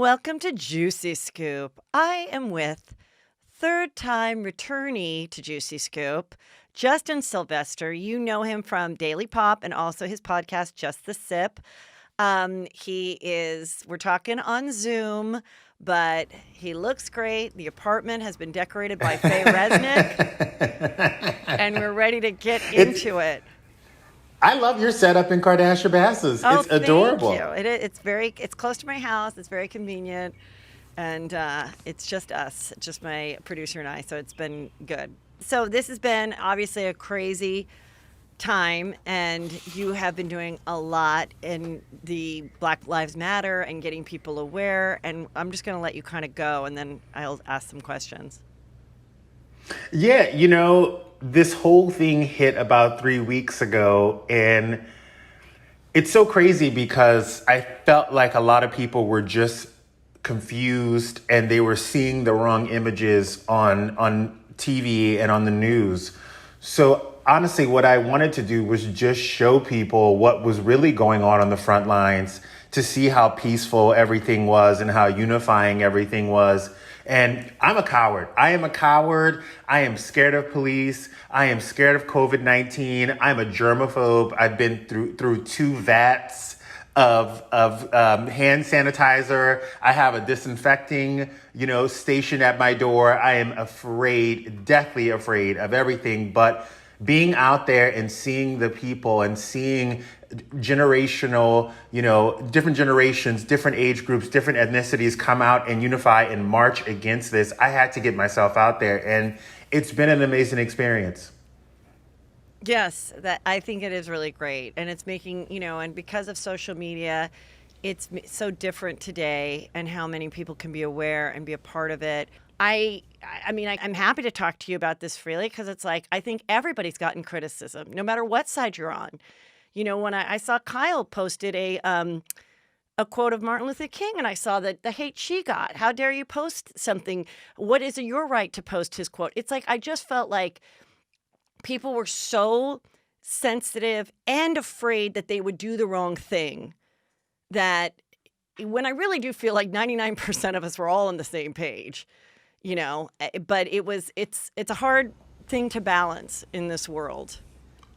welcome to Juicy Scoop. I am with third-time returnee to Juicy Scoop, Justin Sylvester. You know him from Daily Pop and also his podcast, Just the Sip. We're talking on Zoom, but he looks great. The apartment has been decorated by Faye Resnick, and we're ready to get into it. I love your setup in Kardashian-Basses. Oh, it's adorable. Thank you. It's close to my house. It's very convenient, and it's just us, just my producer and I. So it's been good. So this has been obviously a crazy time, and you have been doing a lot in the Black Lives Matter and getting people aware. And I'm just going to let you kind of go, and then I'll ask some questions. Yeah, this whole thing hit about 3 weeks ago, and it's so crazy because I felt like a lot of people were just confused and they were seeing the wrong images on TV and on the news. So honestly, what I wanted to do was just show people what was really going on the front lines, to see how peaceful everything was and how unifying everything was. And I'm a coward. I am a coward. I am scared of police. I am scared of COVID-19. I'm a germaphobe. I've been through 2 vats of hand sanitizer. I have a disinfecting, station at my door. I am afraid, deathly afraid of everything. But being out there and seeing the people and seeing generational, different generations, different age groups, different ethnicities come out and unify and march against this, I had to get myself out there. And it's been an amazing experience. Yes, I think it is really great. And it's making, and because of social media, it's so different today, and how many people can be aware and be a part of it. I'm happy to talk to you about this freely, because it's like, I think everybody's gotten criticism, no matter what side you're on. When I saw Kyle posted a quote of Martin Luther King, and I saw that the hate she got. How dare you post something? What is your right to post his quote? It's like, I just felt like people were so sensitive and afraid that they would do the wrong thing, that when I really do feel like 99% of us were all on the same page, but it's a hard thing to balance in this world.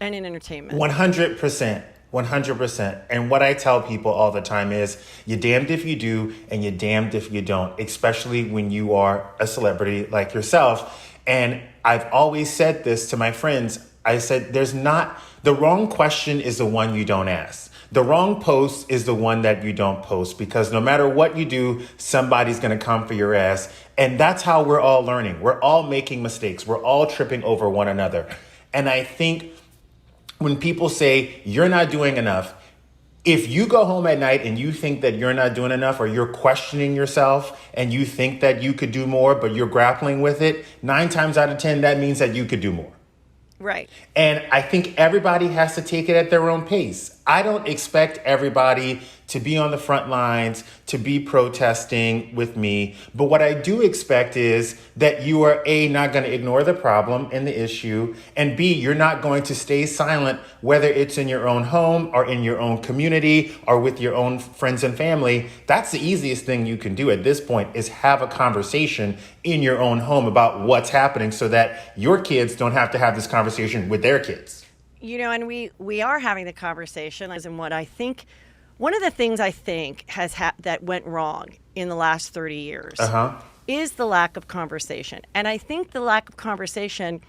And in entertainment. 100%. 100%. And what I tell people all the time is, you're damned if you do and you're damned if you don't, especially when you are a celebrity like yourself. And I've always said this to my friends. I said, the wrong question is the one you don't ask. The wrong post is the one that you don't post, because no matter what you do, somebody's going to come for your ass. And that's how we're all learning. We're all making mistakes. We're all tripping over one another. And I think when people say you're not doing enough, if you go home at night and you think that you're not doing enough, or you're questioning yourself and you think that you could do more, but you're grappling with it, 9 times out of 10, that means that you could do more. Right. And I think everybody has to take it at their own pace. I don't expect everybody to be on the front lines, to be protesting with me. But what I do expect is that you are A, not going to ignore the problem and the issue, and B, you're not going to stay silent, whether it's in your own home or in your own community or with your own friends and family. That's the easiest thing you can do at this point, is have a conversation in your own home about what's happening, so that your kids don't have to have this conversation with their kids. And we are having the conversation, and what I think, one of the things I think that went wrong in the last 30 years is the lack of conversation. And I think the lack of conversation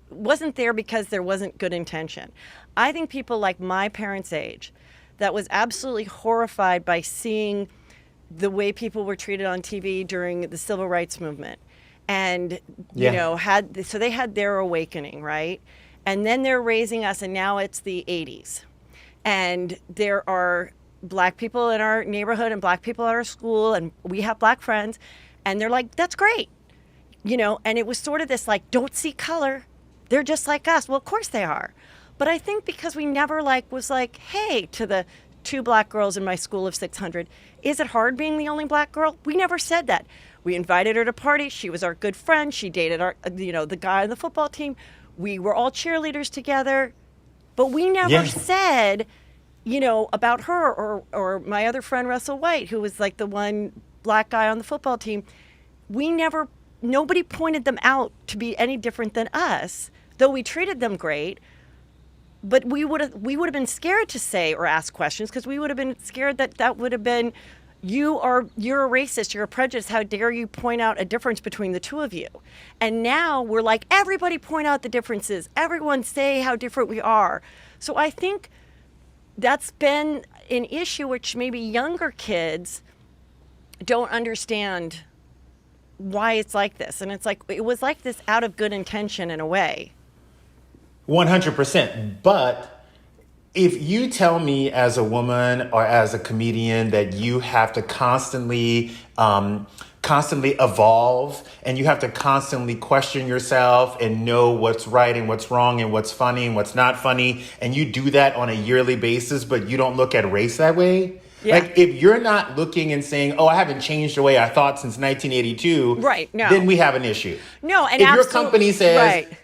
wasn't there because there wasn't good intention. I think people like my parents' age, that was absolutely horrified by seeing the way people were treated on TV during the civil rights movement, and they had their awakening, right? And then they're raising us, and now it's the 80s. And there are Black people in our neighborhood and Black people at our school, and we have Black friends, and they're like, that's great. And it was sort of this like, don't see color. They're just like us. Well, of course they are. But I think because we never was like, hey, to the 2 Black girls in my school of 600, is it hard being the only Black girl? We never said that. We invited her to parties. She was our good friend. She dated the guy on the football team. We were all cheerleaders together, but we never said, about her or my other friend Russell White, who was like the one black guy on the football team. Nobody pointed them out to be any different than us, though we treated them great. But we would have been scared to say or ask questions because we would have been scared that would have been, you're a racist, you're a prejudiced. How dare you point out a difference between the two of you? And now we're like, everybody point out the differences. Everyone say how different we are. So I think that's been an issue which maybe younger kids don't understand why it's like this. And it's like, it was like this out of good intention in a way. 100%. But if you tell me as a woman or as a comedian that you have to constantly evolve and you have to constantly question yourself and know what's right and what's wrong and what's funny and what's not funny, and you do that on a yearly basis, but you don't look at race that way. Yeah. Like, if you're not looking and saying, oh, I haven't changed the way I thought since 1982, right? No. Then we have an issue. No, and if your company says, right.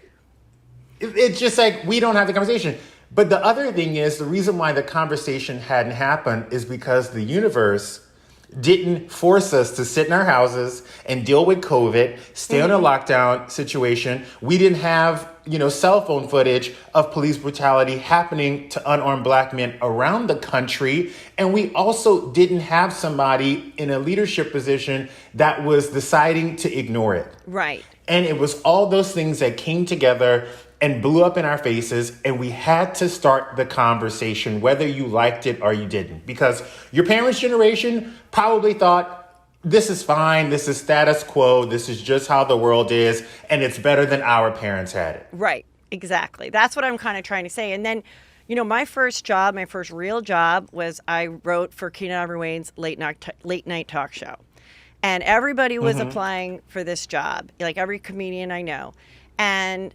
It's just like, we don't have the conversation. But the other thing is, the reason why the conversation hadn't happened is because the universe didn't force us to sit in our houses and deal with COVID, stay on a lockdown situation. We didn't have, cell phone footage of police brutality happening to unarmed black men around the country. And we also didn't have somebody in a leadership position that was deciding to ignore it. Right. And it was all those things that came together and blew up in our faces, and we had to start the conversation, whether you liked it or you didn't. Because your parents' generation probably thought, this is fine, this is status quo, this is just how the world is, and it's better than our parents had it. Right, exactly. That's what I'm kind of trying to say. And then, my first real job was I wrote for Keenan Ivory Wayne's late night talk show. And everybody was applying for this job, like every comedian I know. And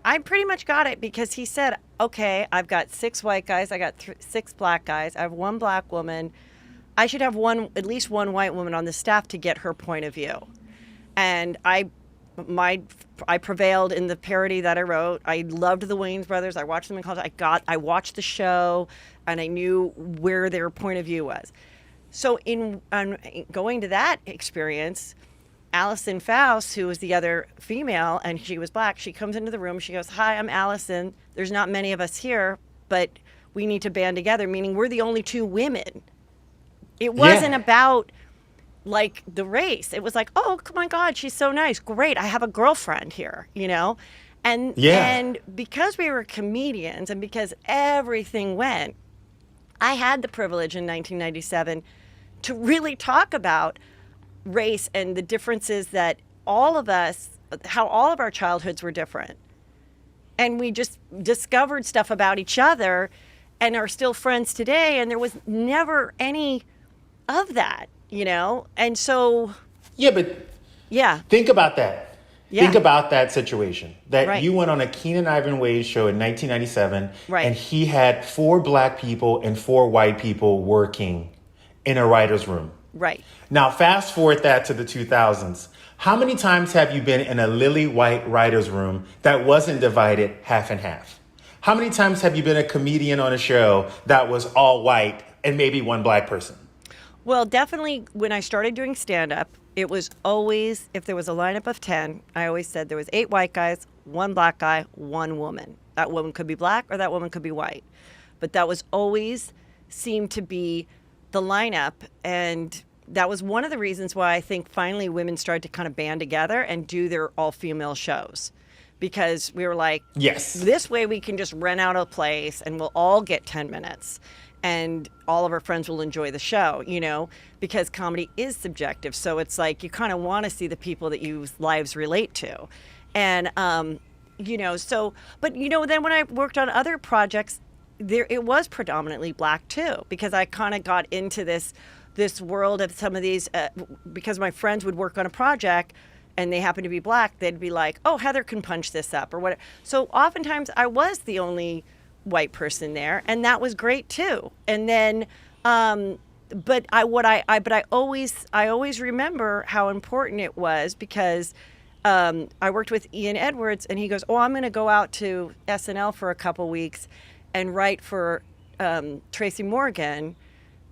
I pretty much got it because he said, okay, I've got 6 white guys, I got 6 black guys, I have 1 black woman. I should have at least one white woman on the staff to get her point of view. And I prevailed in the parody that I wrote. I loved the Wayans brothers. I watched them in college. I watched the show, and I knew where their point of view was. So in going to that experience, Allison Faust, who was the other female, and she was black, she comes into the room. She goes, hi, I'm Allison. There's not many of us here, but we need to band together, meaning we're the only 2 women. It wasn't about, like, the race. It was like, oh, my God, she's so nice. Great, I have a girlfriend here, And, and because we were comedians and because everything went, I had the privilege in 1997 to really talk about race and the differences that how all of our childhoods were different. And we just discovered stuff about each other and are still friends today. And there was never any of that, And so. Yeah, but think about that. Yeah. Think about that situation. That you went on a Keenan Ivory Wayans show in 1997, and he had 4 black people and 4 white people working in a writer's room. Right. Now, fast forward that to the 2000s. How many times have you been in a lily white writer's room that wasn't divided half and half? How many times have you been a comedian on a show that was all white and maybe 1 black person? Well, definitely when I started doing stand-up, it was always, if there was a lineup of 10, I always said there was 8 white guys, 1 black guy, 1 woman. That woman could be black or that woman could be white. But that was always seemed to be the lineup. And that was one of the reasons why I think finally women started to kind of band together and do their all-female shows. Because we were like, yes, this way we can just rent out a place and we'll all get 10 minutes. And all of our friends will enjoy the show, because comedy is subjective. So it's like you kind of want to see the people that your lives relate to. And, then when I worked on other projects, it was predominantly black too, because I kind of got into this world of some of these, because my friends would work on a project and they happened to be black, they'd be like, oh, Heather can punch this up or whatever. So oftentimes I was the only white person there, and that was great too. And then, but I always remember how important it was because I worked with Ian Edwards, and he goes, oh, I'm going to go out to SNL for a couple weeks and write for Tracy Morgan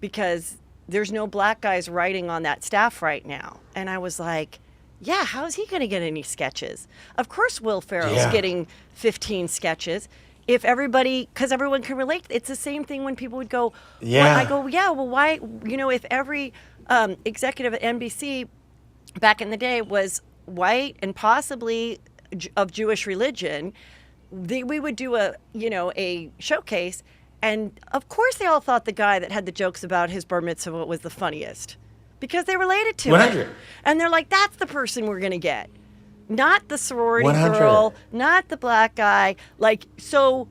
because there's no black guys writing on that staff right now. And I was like, yeah, how is he going to get any sketches? Of course, Will Ferrell's Yeah. getting 15 sketches. If everybody, because everyone can relate, it's the same thing when people would go, Yeah. I go, yeah, well, why, if every executive at NBC back in the day was white and possibly of Jewish religion, we would do a showcase, and of course they all thought the guy that had the jokes about his bar mitzvah was the funniest because they related to 100. it, and they're like, that's the person we're gonna get, not the sorority 100. girl, not the black guy. Like, so,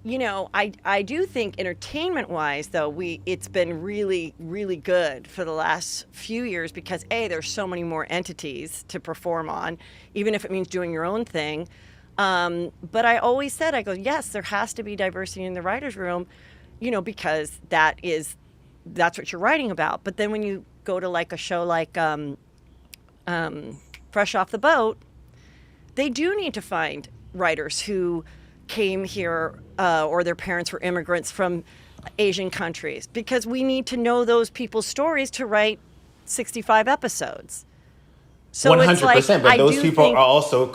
I do think entertainment wise though, it's been really, really good for the last few years because there's so many more entities to perform on, even if it means doing your own thing. But I always said, I go, yes, there has to be diversity in the writer's room, because that's what you're writing about. But then when you go to like a show like Fresh Off the Boat, they do need to find writers who came here or their parents were immigrants from Asian countries, because we need to know those people's stories to write 65 episodes. So 100%. it's like, But those people are also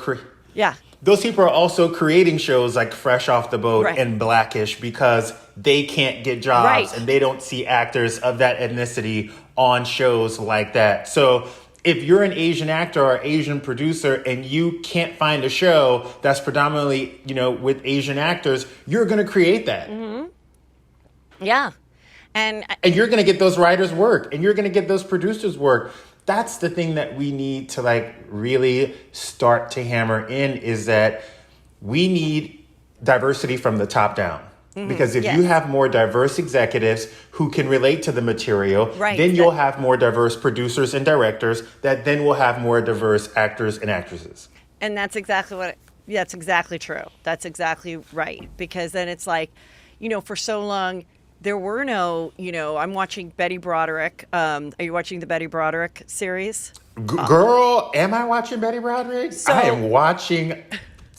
yeah. those people are also creating shows like Fresh Off the Boat Right. and Blackish because they can't get jobs Right. and they don't see actors of that ethnicity on shows like that. So if you're an Asian actor or Asian producer and you can't find a show that's predominantly, with Asian actors, you're going to create that. Mm-hmm. Yeah. And you're going to get those writers work and you're going to get those producers work. That's the thing that we need to really start to hammer in, is that we need diversity from the top down. Mm-hmm. Because if you have more diverse executives who can relate to the material, then you'll have more diverse producers and directors that then will have more diverse actors and actresses. And that's exactly that's exactly true. That's exactly right. Because then it's like, for so long, there were no, I'm watching Betty Broderick. Are you watching the Betty Broderick series? Girl, am I watching Betty Broderick? I am watching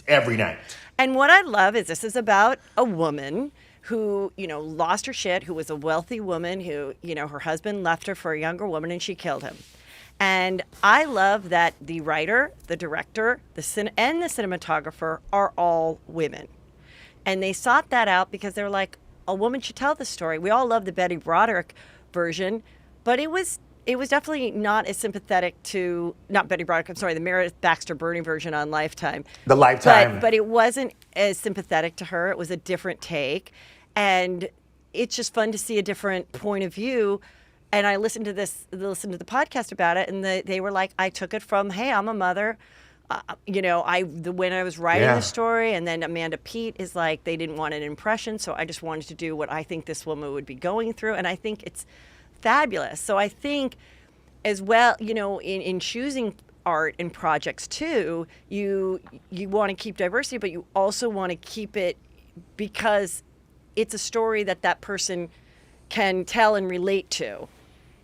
every night. And what I love is this is about a woman who, lost her shit, who was a wealthy woman who, her husband left her for a younger woman and she killed him. And I love that the writer, the director, and the cinematographer are all women. And they sought that out because they're like, a woman should tell the story. We all love the Betty Broderick version, but it was definitely not as sympathetic to, not Betty Broderick, I'm sorry, the Meredith Baxter Birney version on Lifetime. The Lifetime. But it wasn't as sympathetic to her. It was a different take. And it's just fun to see a different point of view. And I listened to the podcast about it, and they were like, I took it from, hey, I'm a mother. When I was writing the story, and then Amanda Peet is like, they didn't want an impression, so I just wanted to do what I think this woman would be going through. And I think it's fabulous. So I think as well, in choosing art and projects too, you want to keep diversity, but you also want to keep it because it's a story that person can tell and relate to.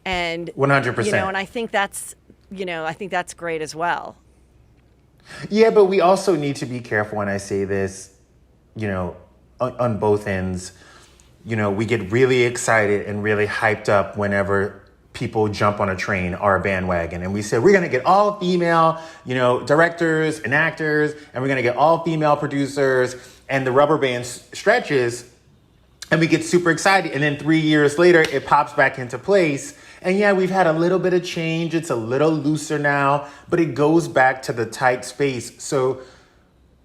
And 100%. And I think that's great as well. Yeah, but we also need to be careful when I say this, on both ends. We get really excited and really hyped up whenever people jump on a train or a bandwagon. And we say, we're going to get all female, directors and actors, and we're going to get all female producers, and the rubber band stretches, and we get super excited. And then 3 years later, it pops back into place. And yeah, we've had a little bit of change. It's a little looser now, but it goes back to the tight space. So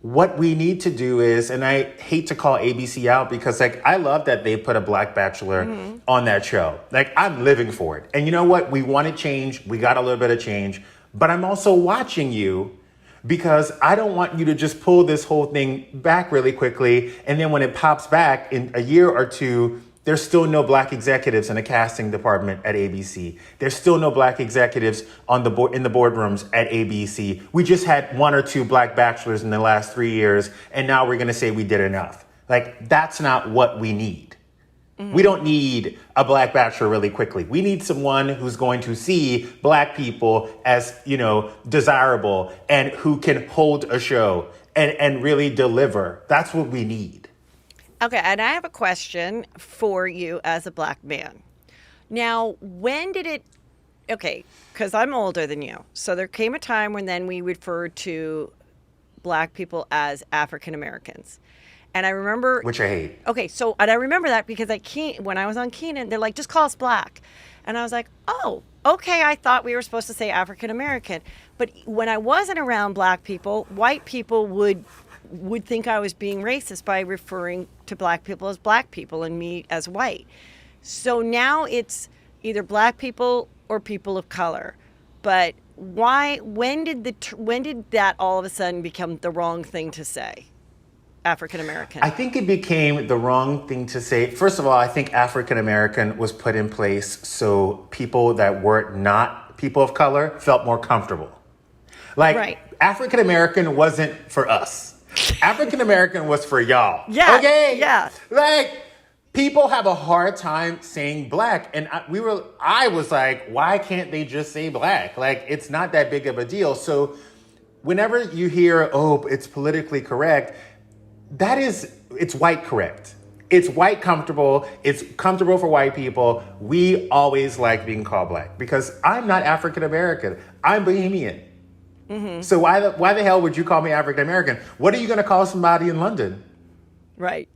what we need to do is, and I hate to call ABC out because I love that they put a Black Bachelor on that show. I'm living for it. And you know what? We wanted change. We got a little bit of change, but I'm also watching you because I don't want you to just pull this whole thing back really quickly. And then when it pops back in a year or two, there's still no Black executives in the casting department at ABC. There's still no Black executives on the board in the boardrooms at ABC. We just had 1 or 2 Black bachelors in the last 3 years, and now we're going to say we did enough. That's not what we need. Mm-hmm. We don't need a Black bachelor really quickly. We need someone who's going to see Black people as, desirable and who can hold a show and really deliver. That's what we need. Okay, and I have a question for you as a black man. Now, when did it, okay, because I'm older than you. So there came a time when then we referred to black people as African Americans. And I remember, which I hate. okay, so, and I remember that because when I was on Keenan, they're like, just call us black. And I was like, oh, okay, I thought we were supposed to say African American. But when I wasn't around black people, white people would think I was being racist by referring to black people as black people and me as white. So now it's either black people or people of color. But why? When did that all of a sudden become the wrong thing to say? African American. I think it became the wrong thing to say. First of all, I think African American was put in place so people that were not people of color felt more comfortable. Like, right. African American wasn't for us. African American was for y'all. Yeah. Okay. Yeah. Like, people have a hard time saying black, and I was like, why can't they just say black? Like, it's not that big of a deal. So, whenever you hear, oh, it's politically correct, it's white correct. It's white comfortable. It's comfortable for white people. We always like being called black because I'm not African American. I'm Bohemian. Mm-hmm. So why the hell would you call me African American? What are you going to call somebody in London? Right.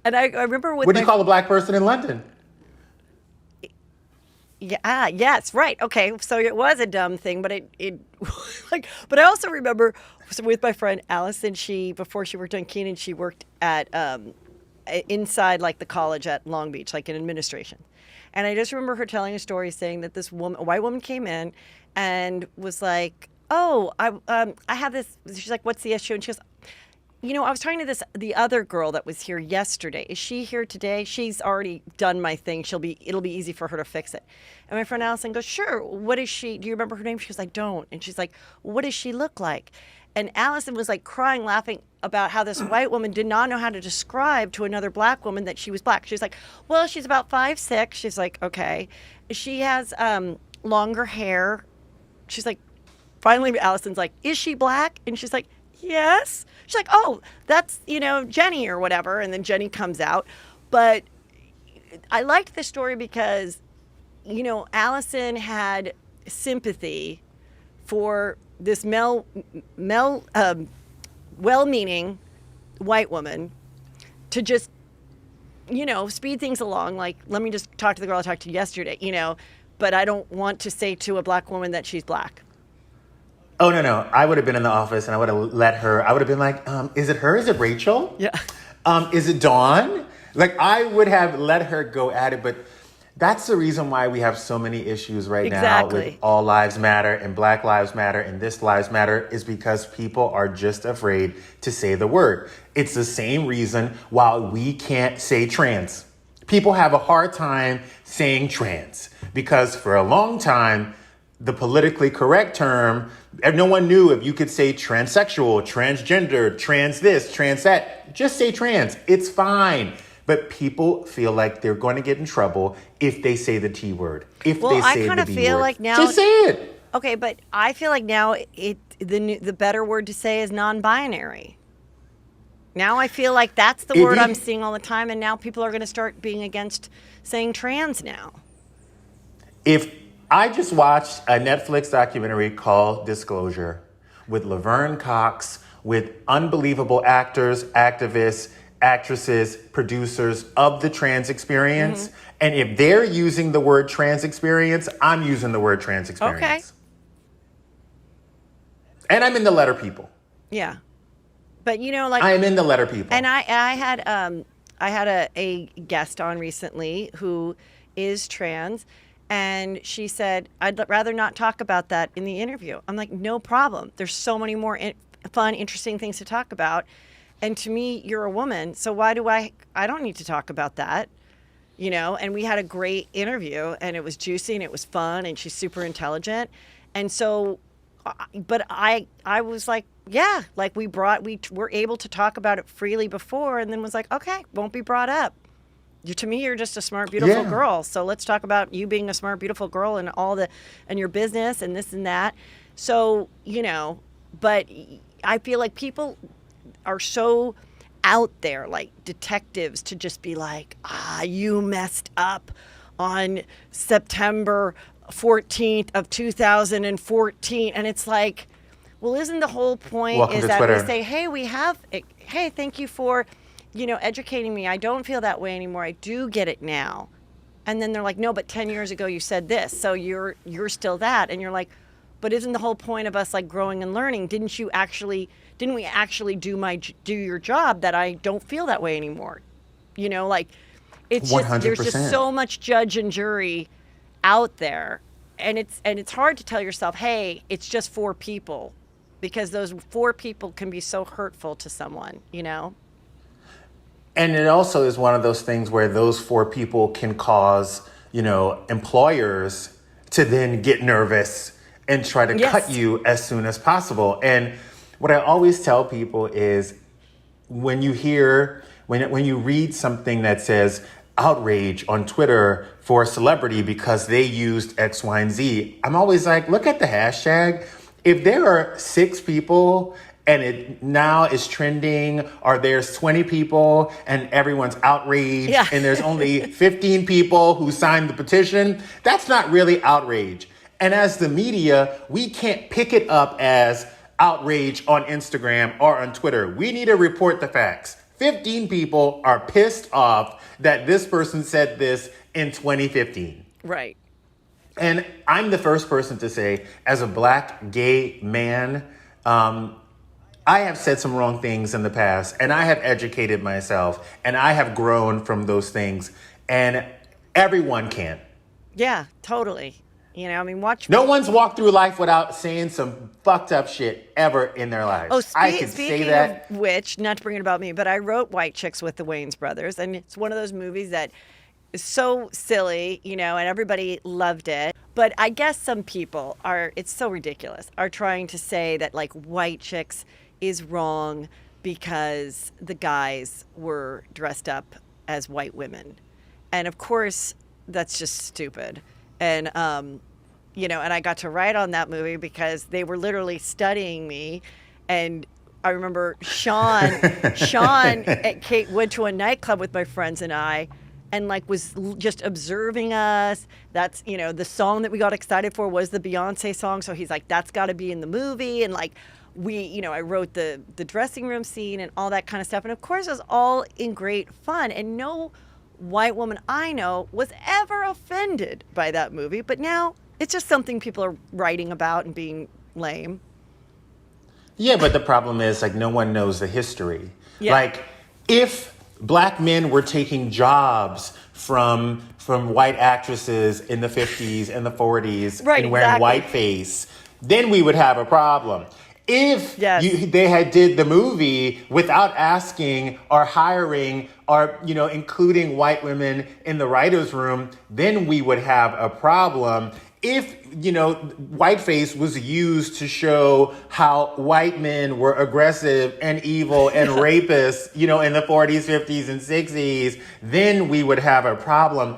And I remember what do you call a black person in London? Yeah. Yes. Right. Okay. So it was a dumb thing, but it like. But I also remember with my friend Allison. Before she worked on Keenan, she worked at inside like the college at Long Beach, like in administration. And I just remember her telling a story saying that this woman, a white woman, came in and was like, "Oh, I have this." She's like, "What's the issue?" And she goes, I was talking to the other girl that was here yesterday. Is she here today? She's already done my thing. It'll be easy for her to fix it. And my friend Allison goes, sure. What is she? Do you remember her name? She goes, I don't. And she's like, what does she look like? And Allison was like crying, laughing about how this white woman did not know how to describe to another black woman that she was black. She's like, well, she's about 5'6". She's like, okay. She has longer hair. She's like, finally, Allison's like, is she black? And she's like, yes. She's like, oh, that's, Jenny or whatever. And then Jenny comes out. But I liked this story because, Allison had sympathy for this well-meaning white woman to just, speed things along. Like, let me just talk to the girl I talked to yesterday, but I don't want to say to a black woman that she's black. Oh, no. I would have been in the office and I would have I would have been like, is it her? Is it Rachel? Yeah. Is it Dawn? Like, I would have let her go at it. But that's the reason why we have so many issues right now with All Lives Matter and Black Lives Matter and This Lives Matter is because people are just afraid to say the word. It's the same reason why we can't say trans. People have a hard time saying trans because for a long time, the politically correct term, no one knew if you could say transsexual, transgender, trans this, trans that. Just say trans. It's fine. But people feel like they're going to get in trouble if they say the T word. If they say the B word. I kind of feel like now. Just say it. Okay, but I feel like now the better word to say is non-binary. Now I feel like that's the word I'm seeing all the time, and now people are going to start being against saying trans now. I just watched a Netflix documentary called Disclosure with Laverne Cox, with unbelievable actors, activists, actresses, producers of the trans experience. Mm-hmm. And if they're using the word trans experience, I'm using the word trans experience. Okay. And I'm in the letter people. Yeah. But I am in the letter people. And I had a guest on recently who is trans. And she said, I'd rather not talk about that in the interview. I'm like, no problem. There's so many more fun, interesting things to talk about. And to me, you're a woman. So why do I don't need to talk about that, And we had a great interview and it was juicy and it was fun and she's super intelligent. And so, but I was like, yeah, like we were able to talk about it freely before and then was like, okay, won't be brought up. To me, you're just a smart, beautiful girl. So let's talk about you being a smart, beautiful girl and and your business and this and that. So, but I feel like people are so out there, like detectives, to just be like, you messed up on September 14th of 2014. And it's like, well, isn't the whole point Welcome is to that we Twitter. say, hey, thank you for, educating me. I don't feel that way anymore. I do get it now. And then they're like, no, but 10 years ago you said this, so you're still that. And you're like, but isn't the whole point of us like growing and learning? Didn't we actually do your job that I don't feel that way anymore? Like it's just there's just 100%. so much judge and jury out there, and it's hard to tell yourself, hey, it's just 4 people, because those 4 people can be so hurtful to someone. And it also is one of those things where those 4 people can cause, employers to then get nervous and try to cut you as soon as possible. And what I always tell people is when you read something that says outrage on Twitter for a celebrity because they used X, Y, and Z, I'm always like, look at the hashtag. If there are 6 people and it now is trending, or there's 20 people and everyone's outraged, and there's only 15 people who signed the petition, that's not really outrage. And as the media, we can't pick it up as outrage on Instagram or on Twitter. We need to report the facts. 15 people are pissed off that this person said this in 2015. Right. And I'm the first person to say, as a Black gay man, I have said some wrong things in the past, and I have educated myself, and I have grown from those things, and everyone can. Yeah, totally. Watch. No one's walked through life without saying some fucked up shit ever in their lives. Oh, I can say that. Of which, not to bring it about me, but I wrote White Chicks with the Wayans brothers, and it's one of those movies that is so silly, and everybody loved it. But I guess some people it's so ridiculous, are trying to say that like White Chicks is wrong because the guys were dressed up as white women. And of course, that's just stupid. And, and I got to write on that movie because they were literally studying me. And I remember Sean and Kate went to a nightclub with my friends and I, and like was just observing us. That's, the song that we got excited for was the Beyonce song. So he's like, that's got to be in the movie. And like, I wrote the dressing room scene and all that kind of stuff. And of course, it was all in great fun. And no white woman I know was ever offended by that movie. But now it's just something people are writing about and being lame. Yeah, but the problem is, like, no one knows the history. Yeah. Like, if Black men were taking jobs from white actresses in the 50s and the 40s Right, and wearing exactly. whiteface, then we would have a problem. If they had did the movie without asking or hiring or, including white women in the writer's room, then we would have a problem. If, whiteface was used to show how white men were aggressive and evil and rapists, in the 40s, 50s, and 60s, then we would have a problem.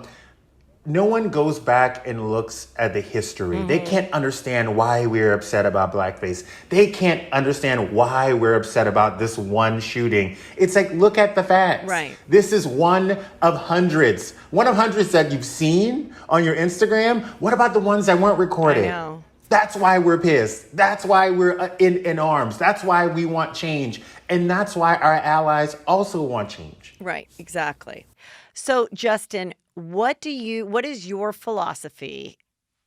No one goes back and looks at the history. Mm-hmm. They can't understand why we're upset about blackface. They can't understand why we're upset about this one shooting. It's like, look at the facts. Right. This is one of hundreds. One of hundreds that you've seen on your Instagram. What about the ones that weren't recorded? I know. That's why we're pissed. That's why we're in arms. That's why we want change. And that's why our allies also want change. Right, exactly. So, Justin, what is your philosophy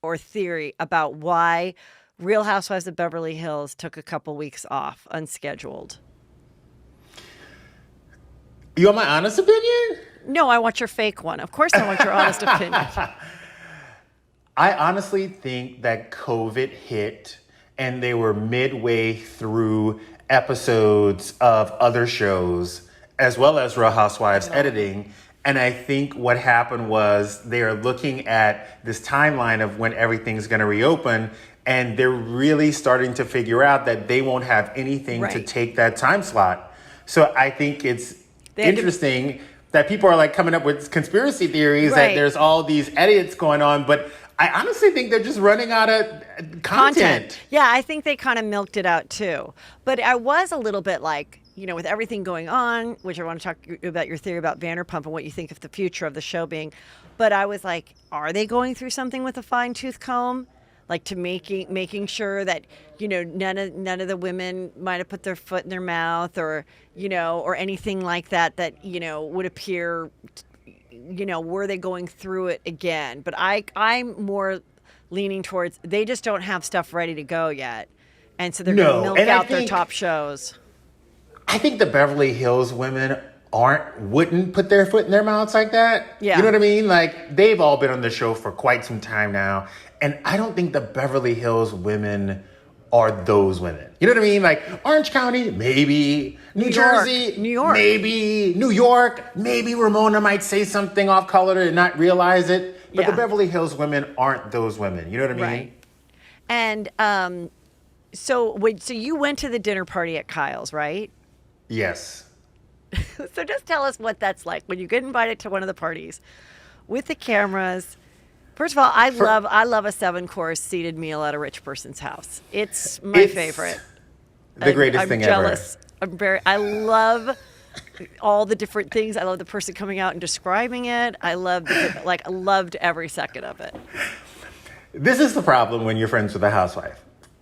or theory about why Real Housewives of Beverly Hills took a couple weeks off, unscheduled? You want my honest opinion? No, I want your fake one. Of course I want your honest opinion. I honestly think that COVID hit and they were midway through episodes of other shows as well as Real Housewives editing. And I think what happened was they're looking at this timeline of when everything's going to reopen, and they're really starting to figure out that they won't have anything to take that time slot. So I think it's interesting that people are like coming up with conspiracy theories that there's all these edits going on, but I honestly think they're just running out of content. Yeah, I think they kind of milked it out too. But I was a little bit like, with everything going on, which I want to talk about your theory about Vanderpump and what you think of the future of the show being. But I was like, are they going through something with a fine tooth comb? Like to making sure that, none of the women might have put their foot in their mouth or, or anything like that, would appear, were they going through it again? But I'm more leaning towards they just don't have stuff ready to go yet. And so they're going to milk out their top shows. I think the Beverly Hills women wouldn't put their foot in their mouths like that. Yeah. You know what I mean? Like, they've all been on the show for quite some time now. And I don't think the Beverly Hills women are those women. You know what I mean? Like, Orange County, maybe. New Jersey, New York. Maybe. New York, maybe Ramona might say something off color and not realize it. But the Beverly Hills women aren't those women. You know what I mean? Right. And so you went to the dinner party at Kyle's, right? Yes. So just tell us what that's like when you get invited to one of the parties with the cameras. First of all, I love a 7-course seated meal at a rich person's house. It's my favorite. The greatest thing ever. I'm jealous. I love all the different things. I love the person coming out and describing it. I loved every second of it. This is the problem when you're friends with a housewife.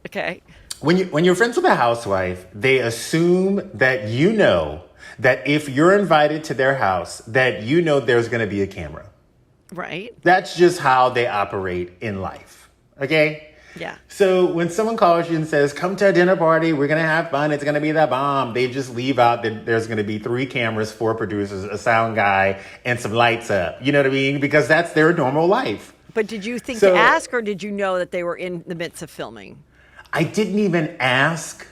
Okay. When you're friends with a housewife, they assume that that if you're invited to their house, that there's going to be a camera. Right. That's just how they operate in life. Okay? Yeah. So when someone calls you and says, come to a dinner party, we're going to have fun, it's going to be the bomb, they just leave out that there's going to be 3 cameras, 4 producers, a sound guy, and some lights up. You know what I mean? Because that's their normal life. But did you think to ask, or did you know that they were in the midst of filming? I didn't even ask,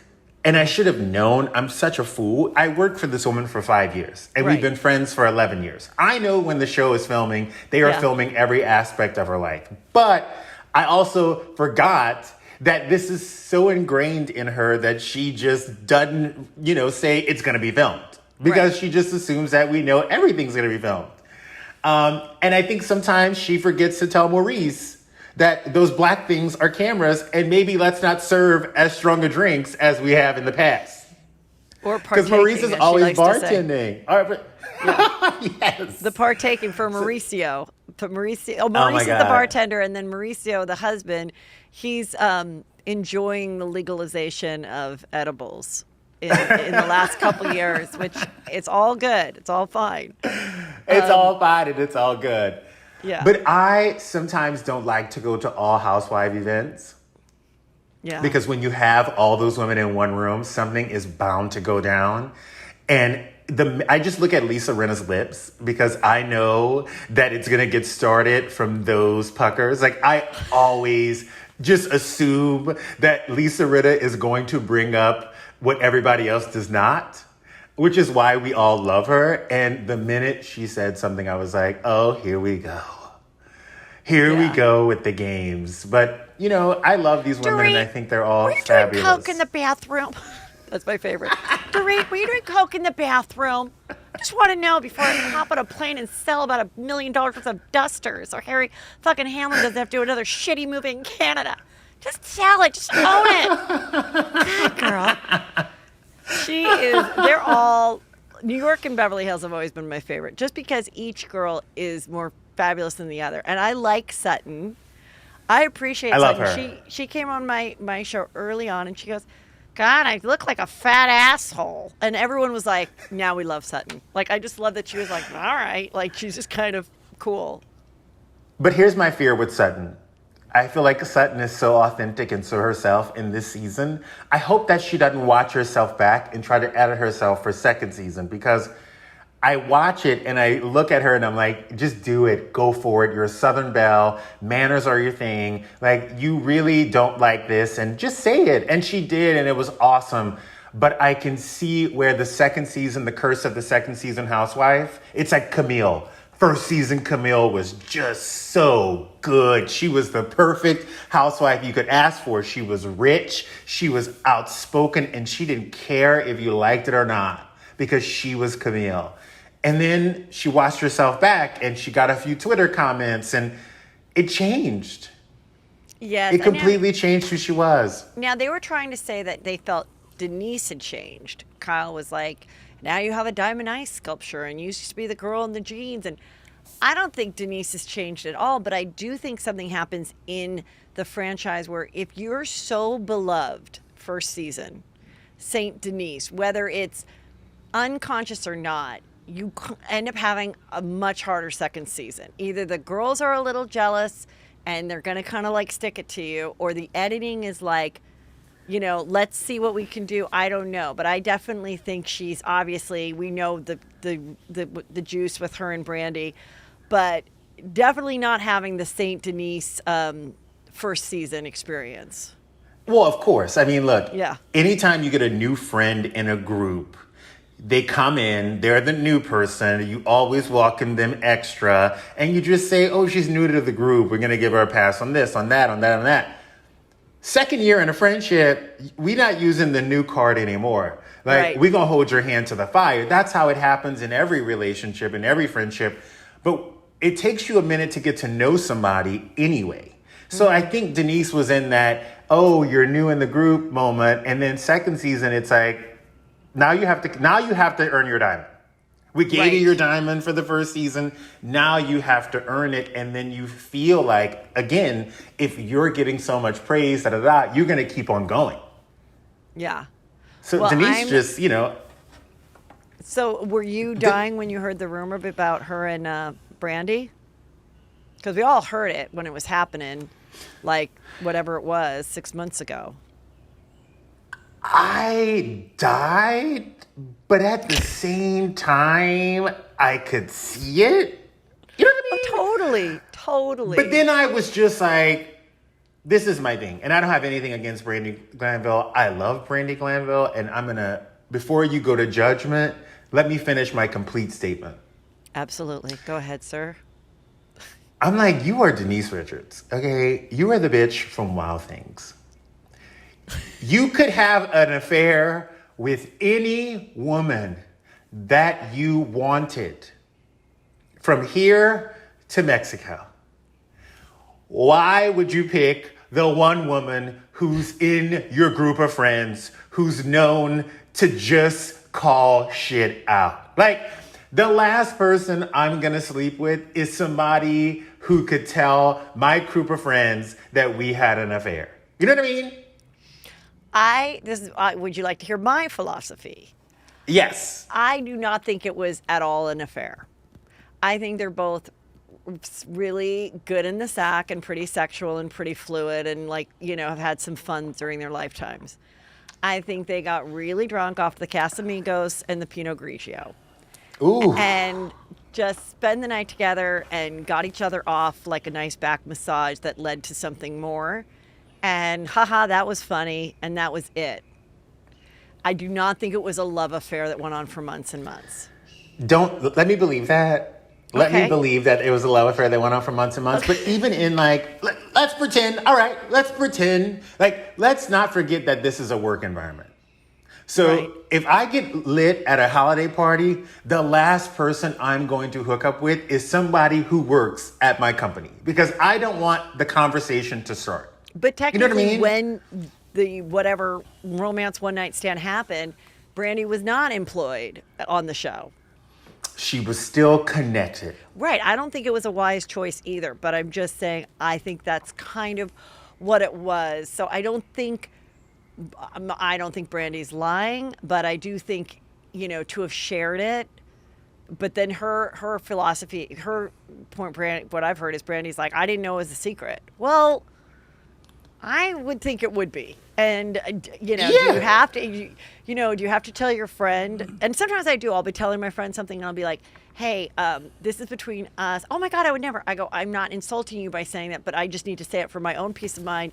and I should have known. I'm such a fool. I worked for this woman for 5 years, and we've been friends for 11 years. I know when the show is filming, they are filming every aspect of her life. But I also forgot that this is so ingrained in her that she just doesn't, say it's going to be filmed. Because she just assumes that we know everything's going to be filmed. And I think sometimes she forgets to tell Maurice that those black things are cameras, and maybe let's not serve as strong a drinks as we have in the past. Or partaking, because Maurice is always bartending. Yes. The partaking for Mauricio. Maurice is the bartender, and then Mauricio, the husband, he's enjoying the legalization of edibles in the last couple years, which it's all good. It's all fine. It's all fine and it's all good. Yeah. But I sometimes don't like to go to all housewife events. Yeah. Because when you have all those women in one room, something is bound to go down. And I just look at Lisa Rinna's lips because I know that it's going to get started from those puckers. Like, I always just assume that Lisa Rinna is going to bring up what everybody else does not, which is why we all love her. And the minute she said something, I was like, oh, here we go. Here we go with the games. But, I love these women, and I think they're all fabulous. Were you doing coke in the bathroom? That's my favorite. Dorit, were you doing coke in the bathroom? I just want to know before I hop on a plane and sell about $1 million worth of dusters, or Harry fucking Hamlin doesn't have to do another shitty movie in Canada. Just sell it. Just own it. God, girl. They're all, New York and Beverly Hills have always been my favorite, just because each girl is more fabulous than the other. And I like Sutton. I appreciate Sutton. Love her. She came on my show early on, and she goes, God, I look like a fat asshole. And everyone was like, now we love Sutton. Like, I just love that she was like, all right. Like, she's just kind of cool. But here's my fear with Sutton. I feel like Sutton is so authentic and so herself in this season. I hope that she doesn't watch herself back and try to edit herself for second season, because I watch it and I look at her and I'm like, just do it. Go for it. You're a Southern belle. Manners are your thing. Like, you really don't like this, and just say it. And she did, and it was awesome. But I can see where the second season, the curse of the second season housewife, it's like Camille. First season Camille was just so good. She was the perfect housewife you could ask for. She was rich, she was outspoken, and she didn't care if you liked it or not, because she was Camille. And then she watched herself back and she got a few Twitter comments, and it changed. Yes. It completely changed who she was. Now, they were trying to say that they felt Denise had changed. Kyle was like, now you have a diamond ice sculpture and you used to be the girl in the jeans. And I don't think Denise has changed at all, but I do think something happens in the franchise where if you're so beloved first season, Saint Denise, whether it's unconscious or not, you end up having a much harder second season. Either the girls are a little jealous and they're going to kind of like stick it to you, or the editing is like, let's see what we can do. I don't know, but I definitely think she's obviously, we know the juice with her and Brandy, but definitely not having the Saint Denise first season experience. Well, of course. I mean, look, Yeah. anytime you get a new friend in a group, they come in, they're the new person, you always welcome them extra, and you just say, oh, she's new to the group, we're going to give her a pass on this, on that, on that, on that. Second year in a friendship, we're not using the new card anymore. Like, Right. we're going to hold your hand to the fire. That's how it happens in every relationship, in every friendship. But it takes you a minute to get to know somebody anyway. So I think Denise was in that, oh, you're new in the group moment. And then second season, it's like, now you have to earn your diamond. We gave you Right. your diamond for the first season. Now you have to earn it. And then you feel like, again, if you're getting so much praise, you're going to keep on going. Yeah. So Well, Denise just, So were you dying when you heard the rumor about her and Brandy? Because we all heard it when it was happening, like whatever it was 6 months ago. I died, but at the same time, I could see it. You know what I mean? Totally. But then I was just like, this is my thing. And I don't have anything against Brandy Glanville. I love Brandy Glanville. And before you go to judgment, let me finish my complete statement. Absolutely. Go ahead, sir. I'm like, you are Denise Richards, okay? You are the bitch from Wild Things. You could have an affair with any woman that you wanted from here to Mexico. Why would you pick the one woman who's in your group of friends, who's known to just call shit out? Like, the last person I'm gonna sleep with is somebody who could tell my group of friends that we had an affair. You know what I mean? Would you like to hear my philosophy? Yes. I do not think it was at all an affair. I think they're both really good in the sack and pretty sexual and pretty fluid and have had some fun during their lifetimes. I think they got really drunk off the Casamigos and the Pinot Grigio. Ooh. And just spend the night together and got each other off like a nice back massage that led to something more. And haha, that was funny, and that was it. I do not think it was a love affair that went on for months and months. Don't let me believe that. Let me Okay. believe that it was a love affair that went on for months and months. But even in let's pretend. All right, let's pretend. Let's not forget that this is a work environment. So Right. if I get lit at a holiday party, the last person I'm going to hook up with is somebody who works at my company because I don't want the conversation to start. But You know what I technically, mean? when the whatever romance one night stand happened, Brandy was not employed on the show. She was still connected. Right. I don't think it was a wise choice either, but I'm just saying I think that's kind of what it was. So I don't think Brandy's lying, but I do think, to have shared it. But then her philosophy, her point, what I've heard is Brandy's like, I didn't know it was a secret. Well, I would think it would be. And, do you have to, do you have to tell your friend? And sometimes I do. I'll be telling my friend something and I'll be like, hey, this is between us. Oh my God, I would never. I go, I'm not insulting you by saying that, but I just need to say it for my own peace of mind.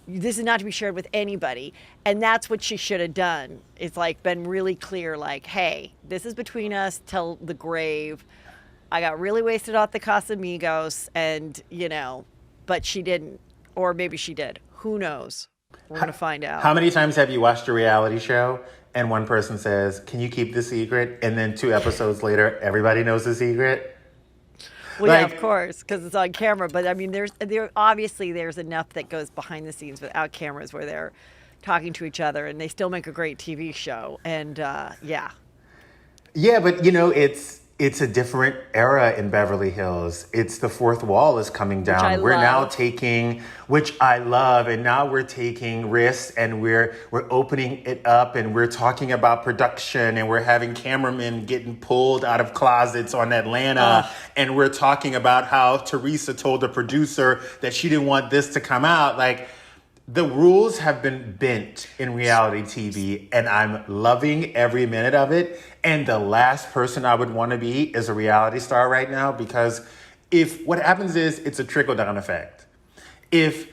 This is not to be shared with anybody. And that's what she should have done. It's been really clear, hey, this is between us till the grave. I got really wasted off the Casamigos and, but she didn't. Or maybe she did. Who knows? We're going to find out. How many times have you watched a reality show and one person says, can you keep the secret? And then 2 episodes later, everybody knows the secret? Well, yeah, of course, because it's on camera. But I mean, there's enough that goes behind the scenes without cameras where they're talking to each other, and they still make a great TV show. And yeah, Yeah, but it's a different era in Beverly Hills. It's the fourth wall is coming which I down. We're now love. taking, which I love, and now we're taking risks and we're opening it up and we're talking about production and we're having cameramen getting pulled out of closets on Atlanta and we're talking about how Teresa told the producer that she didn't want this to come out. Like, the rules have been bent in reality TV, and I'm loving every minute of it. And the last person I would want to be is a reality star right now, because if what happens is it's a trickle-down effect. If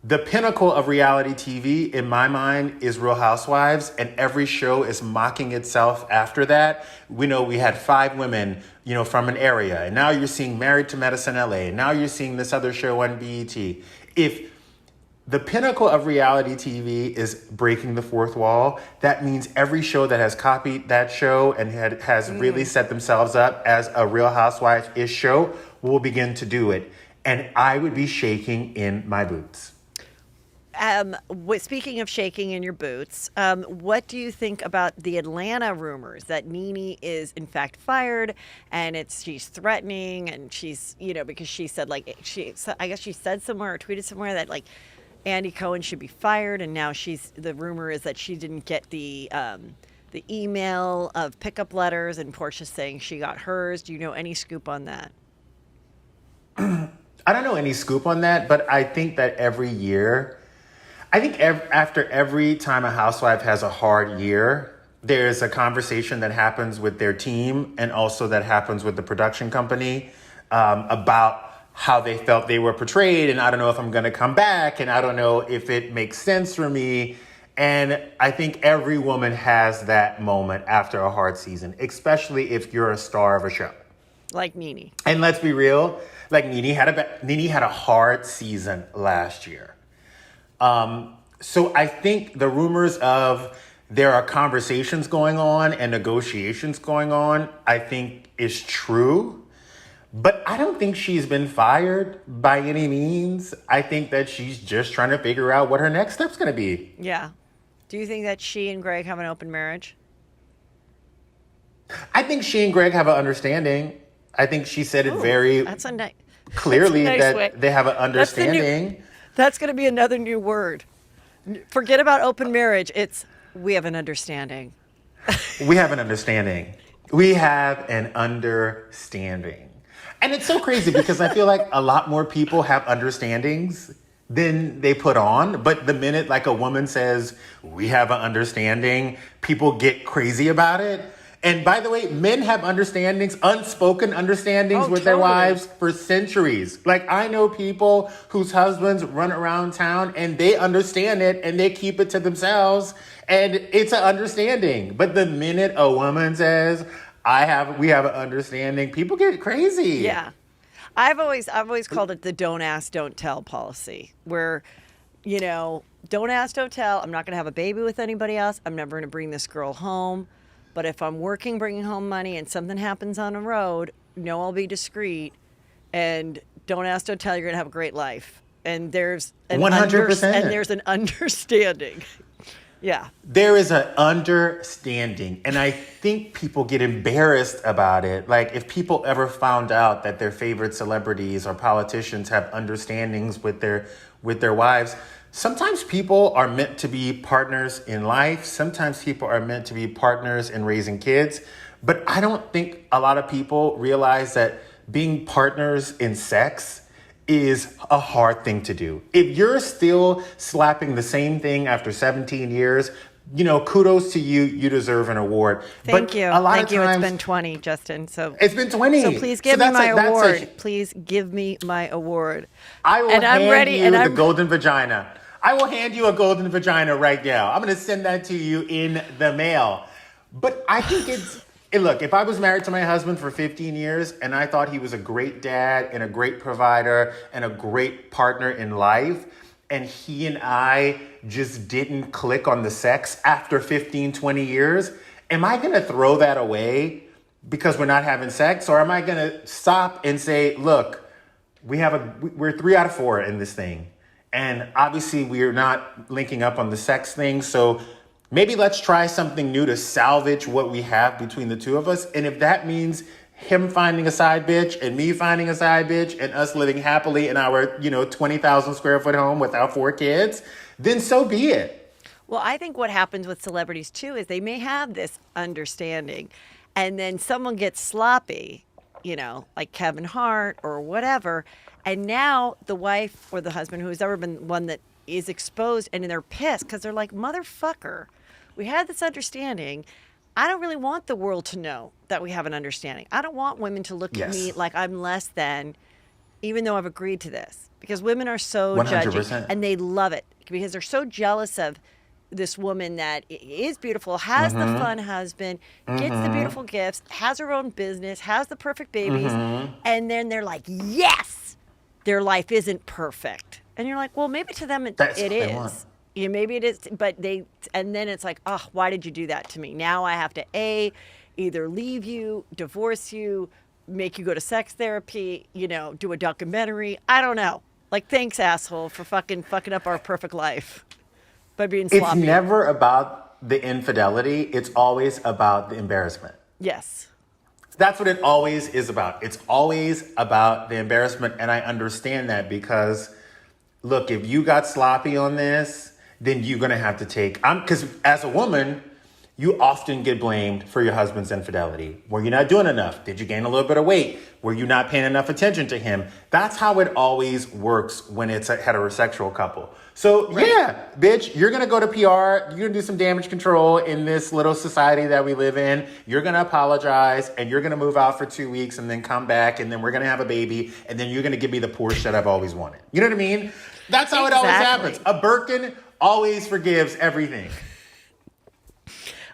the pinnacle of reality TV, in my mind, is Real Housewives, and every show is mocking itself after that. We know we had 5 women, from an area, and now you're seeing Married to Medicine LA, and now you're seeing this other show on BET. If the pinnacle of reality TV is breaking the fourth wall, that means every show that has copied that show and has really set themselves up as a Real Housewives-ish show will begin to do it. And I would be shaking in my boots. Speaking of shaking in your boots, what do you think about the Atlanta rumors that Nene is in fact fired, and she's threatening, and she's because she said I guess she said somewhere or tweeted somewhere that Andy Cohen should be fired, and now the rumor is that she didn't get the email of pickup letters, and Portia's saying she got hers. Do you know any scoop on that? I don't know any scoop on that, but I think that every year, after every time a housewife has a hard year, there's a conversation that happens with their team and also that happens with the production company about how they felt they were portrayed, and I don't know if I'm going to come back, and I don't know if it makes sense for me. And I think every woman has that moment after a hard season, especially if you're a star of a show. Like Nene. And let's be real, Nene had a hard season last year. So I think the rumors of there are conversations going on and negotiations going on, I think is true. But I don't think she's been fired by any means. I think that she's just trying to figure out what her next step's going to be. Yeah. Do you think that she and Greg have an open marriage? I think she and Greg have an understanding. I think she said it very clearly that they have an understanding. That's going to be another new word. Forget about open marriage. It's we have an understanding. We have an understanding. We have an understanding. And it's so crazy because I feel like a lot more people have understandings than they put on. But the minute a woman says, we have an understanding, people get crazy about it. And by the way, men have understandings, unspoken understandings with their wives for centuries. I know people whose husbands run around town and they understand it and they keep it to themselves. And it's an understanding. But the minute a woman says, we have an understanding, people get crazy. Yeah. I've always called it the don't ask, don't tell policy, where, don't ask, don't tell. I'm not going to have a baby with anybody else. I'm never going to bring this girl home. But if I'm working, bringing home money, and something happens on the road, I'll be discreet. And don't ask, don't tell. You're going to have a great life. And there's 100%. And there's an understanding. Yeah. There is an understanding. And I think people get embarrassed about it. If people ever found out that their favorite celebrities or politicians have understandings with their wives, sometimes people are meant to be partners in life. Sometimes people are meant to be partners in raising kids. But I don't think a lot of people realize that being partners in sex is a hard thing to do. If you're still slapping the same thing after 17 years, kudos to you. You deserve an award. Thank you. Thank you. It's been 20, Justin. So it's been 20. So please give me my award. Please give me my award. I will hand you the golden vagina. I will hand you a golden vagina right now. I'm going to send that to you in the mail. But I think look, if I was married to my husband for 15 years and I thought he was a great dad and a great provider and a great partner in life, and he and I just didn't click on the sex after 15, 20 years, am I going to throw that away because we're not having sex? Or am I going to stop and say, look, we're 3 out of 4 in this thing, And obviously, we're not linking up on the sex thing. So maybe let's try something new to salvage what we have between the two of us. And if that means him finding a side bitch and me finding a side bitch and us living happily in our, 20,000 square foot home with our 4 kids, then so be it. Well, I think what happens with celebrities too is they may have this understanding and then someone gets sloppy, like Kevin Hart or whatever. And now the wife or the husband, who's ever been one that is exposed, and they're pissed because they're like, motherfucker, we had this understanding. I don't really want the world to know that we have an understanding. I don't want women to look at me like I'm less than, even though I've agreed to this. Because women are so 100%. judgy, and they love it because they're so jealous of this woman that is beautiful, has the fun husband, gets the beautiful gifts, has her own business, has the perfect babies, and then they're like, yes, their life isn't perfect. And you're like, well, maybe to them it is. Maybe it is, and then it's like, oh, why did you do that to me? Now I have to either leave you, divorce you, make you go to sex therapy, do a documentary. I don't know. Like, thanks, asshole, for fucking up our perfect life by being sloppy. It's never about the infidelity. It's always about the embarrassment. Yes. That's what it always is about. It's always about the embarrassment. And I understand that because, look, if you got sloppy on this, then you're going to have to because as a woman, you often get blamed for your husband's infidelity. Were you not doing enough? Did you gain a little bit of weight? Were you not paying enough attention to him? That's how it always works when it's a heterosexual couple. So yeah, bitch, you're going to go to PR. You're going to do some damage control in this little society that we live in. You're going to apologize and you're going to move out for 2 weeks and then come back and then we're going to have a baby. And then you're going to give me the Porsche that I've always wanted. You know what I mean? That's how it always happens. A Birkin always forgives everything.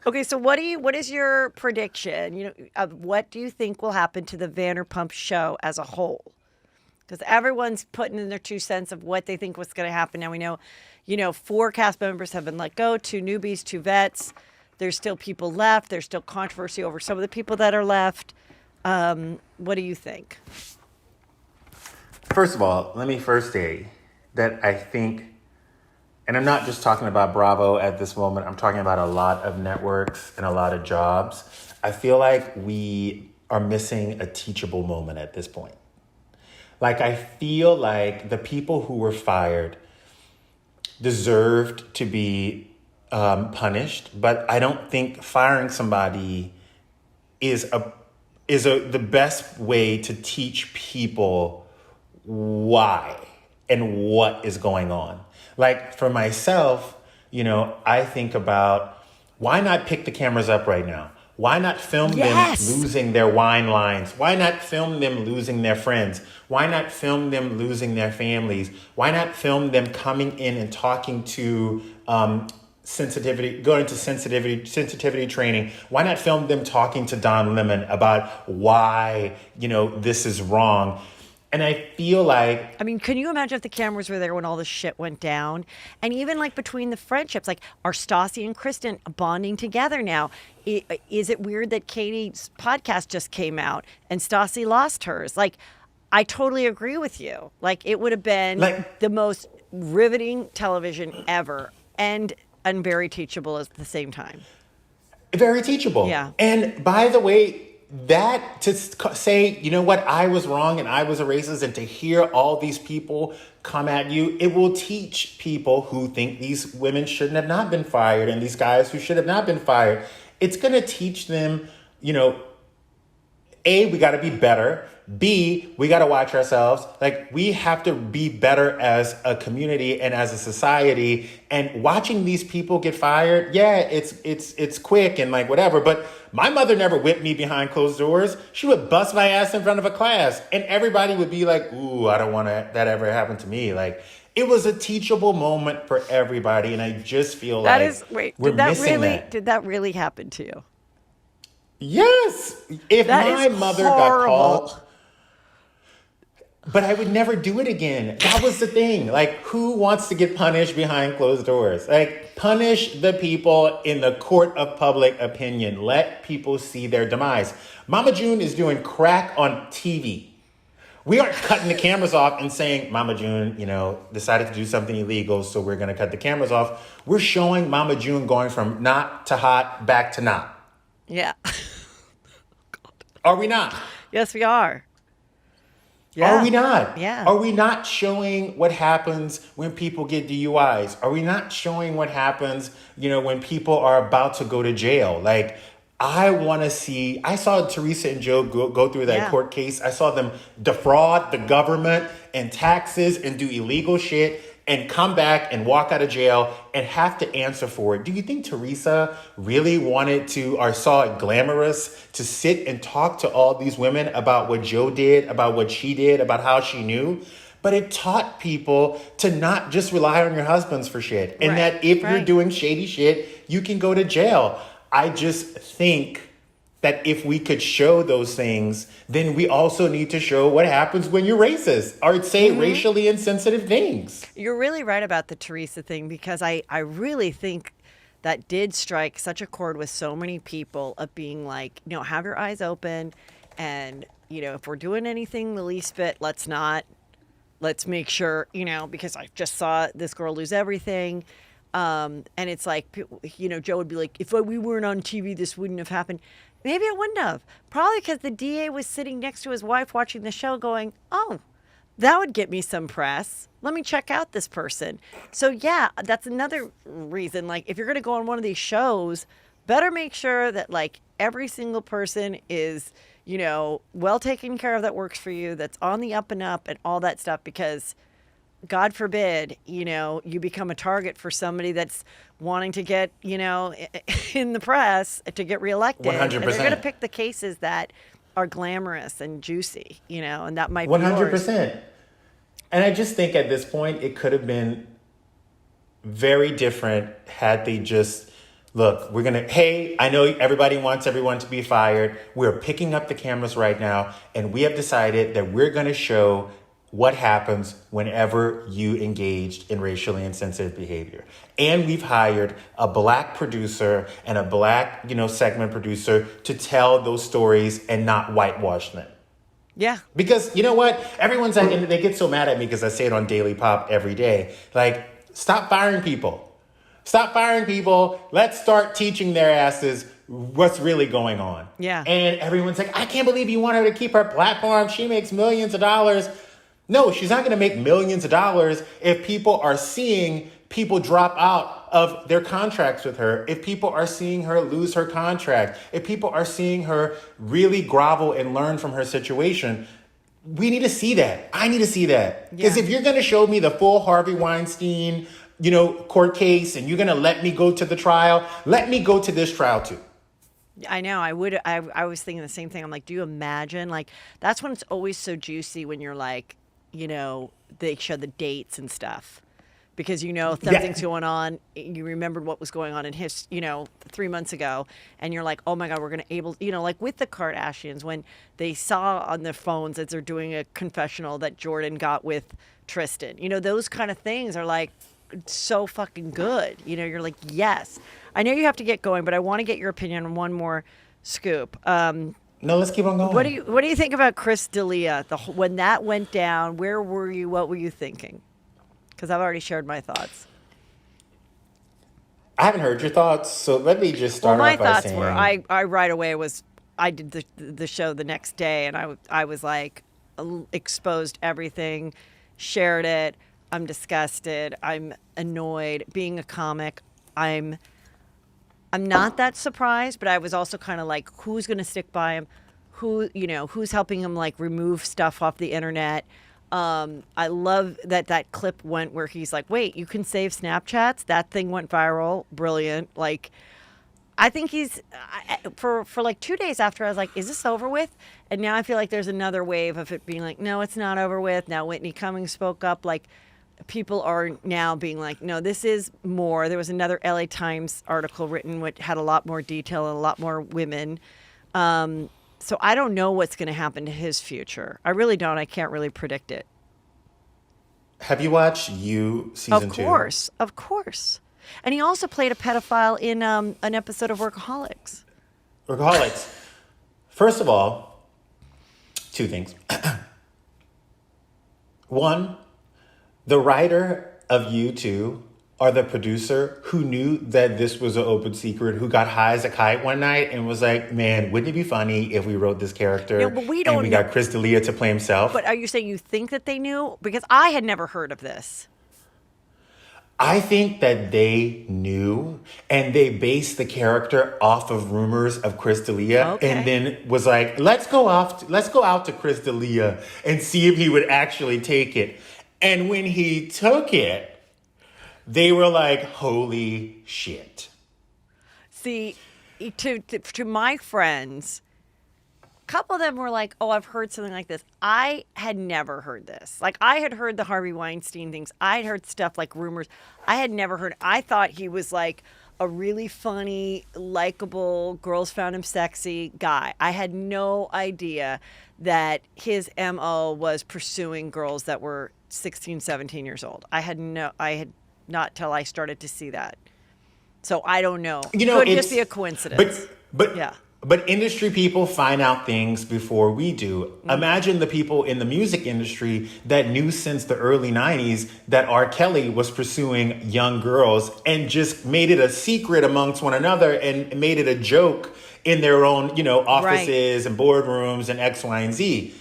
Okay, so what is your prediction? What do you think will happen to the Vanderpump show as a whole? Because everyone's putting in their 2 cents of what they think was going to happen. Now we know, 4 cast members have been let go, 2 newbies, 2 vets. There's still people left. There's still controversy over some of the people that are left. What do you think? First of all, let me first say that I think, and I'm not just talking about Bravo at this moment, I'm talking about a lot of networks and a lot of jobs. I feel like we are missing a teachable moment at this point. Like, I feel like the people who were fired deserved to be punished, but I don't think firing somebody is the best way to teach people why and what is going on. Like, for myself, I think about, why not pick the cameras up right now? Why not film them losing their wine lines? Why not film them losing their friends? Why not film them losing their families? Why not film them coming in and talking to going to sensitivity training? Why not film them talking to Don Lemon about why, this is wrong? And I feel like, can you imagine if the cameras were there when all this shit went down? And even like between the friendships, like, are Stassi and Kristen bonding together now? Is it weird that Katie's podcast just came out and Stassi lost hers? Like, I totally agree with you. Like, it would have been the most riveting television ever and very teachable at the same time. Very teachable. Yeah. And by the way, that to say, you know what, I was wrong and I was a racist, and to hear all these people come at you, it will teach people who think these women shouldn't have not been fired and these guys who should have not been fired. It's going to teach them, A, we got to be better. B, we got to watch ourselves. Like, we have to be better as a community and as a society. And watching these people get fired, yeah, it's quick and like whatever. But my mother never whipped me behind closed doors. She would bust my ass in front of a class, and everybody would be like, "Ooh, I don't want that ever happen to me." Like, it was a teachable moment for everybody, and I just feel we're missing that. Did that really happen to you? Yes. If my mother got called. But I would never do it again. That was the thing. Like, who wants to get punished behind closed doors? Like, punish the people in the court of public opinion. Let people see their demise. Mama June is doing crack on TV. We aren't cutting the cameras off and saying, Mama June, decided to do something illegal, so we're going to cut the cameras off. We're showing Mama June going from not to hot back to not. Yeah. Are we not? Yes, we are. Are Yeah. we not? Yeah. Are we not showing what happens when people get DUIs? Are we not showing what happens, when people are about to go to jail? Like, I want to see, I saw Teresa and Joe go through that Yeah. court case. I saw them defraud the government and taxes and do illegal shit and come back and walk out of jail and have to answer for it. Do you think Teresa really wanted to or saw it glamorous to sit and talk to all these women about what Joe did, about what she did, about how she knew? But it taught people to not just rely on your husbands for shit. And Right, that if you're right. doing shady shit, you can go to jail. I just think that if we could show those things, then we also need to show what happens when you're racist or say racially insensitive things. You're really right about the Teresa thing, because I really think that did strike such a chord with so many people of being like, have your eyes open, and, if we're doing anything the least bit, let's make sure, because I just saw this girl lose everything. And it's like, Joe would be like, if we weren't on TV, this wouldn't have happened. Maybe it wouldn't have. Probably because the DA was sitting next to his wife watching the show going, oh, that would get me some press. Let me check out this person. So, yeah, that's another reason. Like, if you're going to go on one of these shows, better make sure that, like, every single person is, well taken care of, that works for you, that's on the up and up and all that stuff, because God forbid, you become a target for somebody that's wanting to get, in the press to get reelected. 100%. And they're going to pick the cases that are glamorous and juicy, and that might be yours. 100%. And I just think at this point, it could have been very different had they just, look, hey, I know everybody wants everyone to be fired. We're picking up the cameras right now, and we have decided that we're going to show what happens whenever you engaged in racially insensitive behavior. And we've hired a black producer and a black, segment producer to tell those stories and not whitewash them. Yeah. Because you know what? Everyone's like, and they get so mad at me because I say it on Daily Pop every day. Like, stop firing people. Stop firing people. Let's start teaching their asses what's really going on. Yeah. And everyone's like, I can't believe you want her to keep her platform. She makes millions of dollars. No, she's not going to make millions of dollars if people are seeing people drop out of their contracts with her, if people are seeing her lose her contract, if people are seeing her really grovel and learn from her situation. We need to see that. I need to see that. Because if you're going to show me the full Harvey Weinstein, court case, and you're going to let me go to the trial, let me go to this trial too. I know. I was thinking the same thing. I'm like, do you imagine? Like, that's when it's always so juicy when you're like, they show the dates and stuff, because something's going on. You remembered what was going on in 3 months ago, and you're like, oh my God, we're gonna like with the Kardashians, when they saw on their phones as they're doing a confessional that Jordan got with Tristan. Those kind of things are like so fucking good. You're like, yes. I know you have to get going, but I want to get your opinion on one more scoop. No, let's keep on going. What do you think about Chris D'Elia? When that went down, where were you? What were you thinking? Because I've already shared my thoughts. I haven't heard your thoughts, so let me just start my off by thoughts saying... were, I right away I did the show the next day, and I was like, exposed everything, shared it. I'm disgusted. I'm annoyed. Being a comic, I'm not that surprised, but I was also kind of like, who's going to stick by him? Who's helping him like remove stuff off the internet? I love that clip went where he's like, wait, you can save Snapchats? That thing went viral. Brilliant. Like, I think for like 2 days after, I was like, is this over with? And now I feel like there's another wave of it being like, no, it's not over with. Now Whitney Cummings spoke up. Like, people are now being like, no, this is more. There was another LA Times article written which had a lot more detail and a lot more women. So I don't know what's going to happen to his future. I really don't. I can't really predict it. Have you watched You season 2? Of course. And he also played a pedophile in an episode of Workaholics. Workaholics. First of all, two things. One, the writer of U2 or the producer who knew that this was an open secret, who got high as a kite one night and was like, man, wouldn't it be funny if we wrote this No, character but we and don't we know. got Chris D'Elia to play himself? But are you saying you think that they knew? Because I had never heard of this. I think that they knew and they based the character off of rumors of Chris D'Elia and Okay. then was like, let's go out to Chris D'Elia and see if he would actually take it. And when he took it, they were like, holy shit. See, to my friends, a couple of them were like, "Oh, I've heard something like this." I had never heard this. Like I had heard the Harvey Weinstein things. I had heard stuff like rumors. I had never heard. I thought he was like a really funny, likable, girls found him sexy guy. I had no idea that his MO was pursuing girls that were 16, 17 years old. I had not till I started to see that. So I don't know. You know, Could just it's be a coincidence. but Yeah. but industry people find out things before we do. Imagine the people in the music industry that knew since the early 90s that R. Kelly was pursuing young girls and just made it a secret amongst one another and made it a joke in their own, offices and boardrooms and X, Y, and Z.